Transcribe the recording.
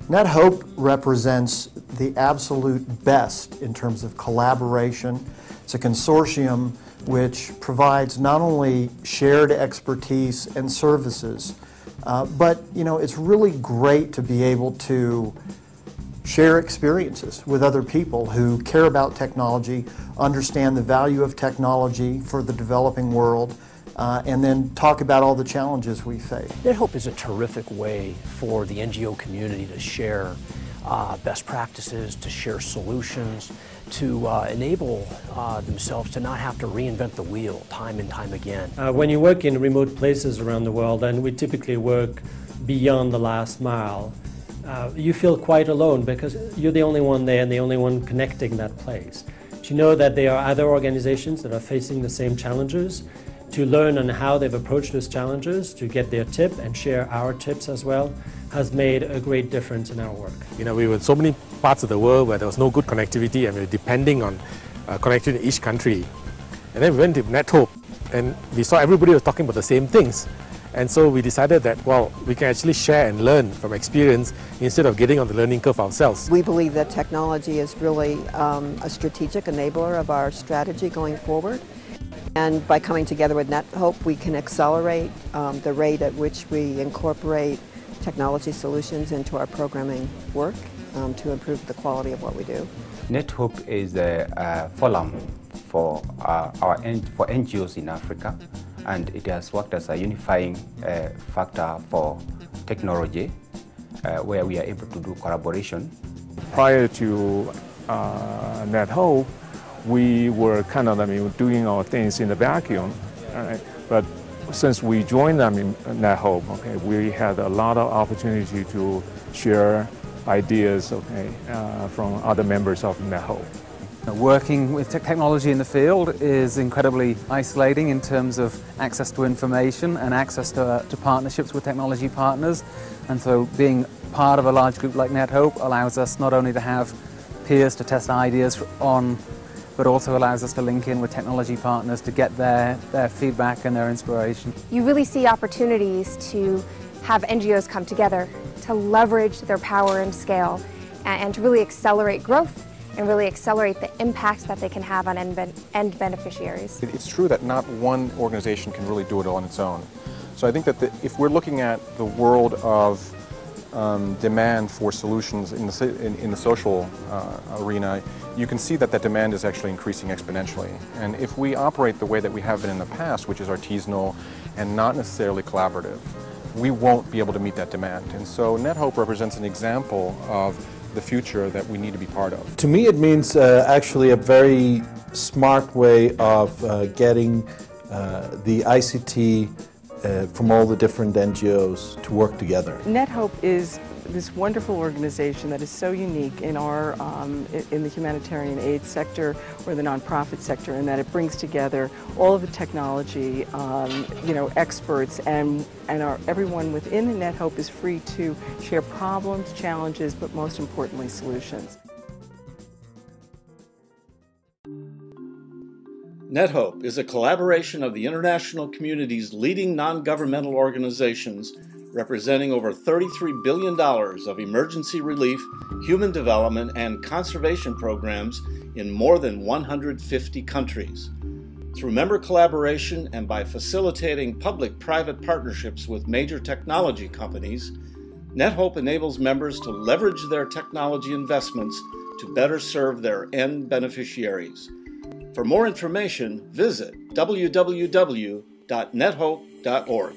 NetHope represents the absolute best in terms of collaboration. It's a consortium which provides not only shared expertise and services, but it's really great to be able to share experiences with other people who care about technology, understand the value of technology for the developing world, and then talk about all the challenges we face. NetHope is a terrific way for the NGO community to share best practices, to share solutions, to enable themselves to not have to reinvent the wheel time and time again. When you work in remote places around the world, and we typically work beyond the last mile, you feel quite alone because you're the only one there and the only one connecting that place. To know that there are other organizations that are facing the same challenges, to learn on how they've approached those challenges, to get their tip and share our tips as well, has made a great difference in our work. We were in so many parts of the world where there was no good connectivity and we were depending on connectivity in each country. And then we went to NetHope and we saw everybody was talking about the same things. And so we decided that, well, we can actually share and learn from experience instead of getting on the learning curve ourselves. We believe that technology is really a strategic enabler of our strategy going forward. And by coming together with NetHope, we can accelerate the rate at which we incorporate technology solutions into our programming work to improve the quality of what we do. NetHope is a forum for NGOs in Africa, and it has worked as a unifying factor for technology, where we are able to do collaboration. Prior to NetHope, we were kind of doing our things in the vacuum, right? But since we joined them in NetHope, we had a lot of opportunity to share ideas, from other members of NetHope. Working with technology in the field is incredibly isolating in terms of access to information and access to partnerships with technology partners. And so being part of a large group like NetHope allows us not only to have peers to test ideas on, but also allows us to link in with technology partners to get their feedback and their inspiration. You really see opportunities to have NGOs come together to leverage their power and scale and to really accelerate growth and really accelerate the impact that they can have on end beneficiaries. It's true that not one organization can really do it on its own. So I think that if we're looking at the world of demand for solutions in the social arena, you can see that that demand is actually increasing exponentially. And if we operate the way that we have been in the past, which is artisanal and not necessarily collaborative, we won't be able to meet that demand. And so NetHope represents an example of the future that we need to be part of. To me, it means actually a very smart way of getting the ICT from all the different NGOs to work together. NetHope is this wonderful organization that is so unique in our in the humanitarian aid sector or the nonprofit sector, in that it brings together all of the technology experts, and everyone within NetHope is free to share problems, challenges, but most importantly solutions. NetHope is a collaboration of the international community's leading non-governmental organizations, representing over $33 billion of emergency relief, human development, and conservation programs in more than 150 countries. Through member collaboration and by facilitating public-private partnerships with major technology companies, NetHope enables members to leverage their technology investments to better serve their end beneficiaries. For more information, visit www.nethope.org.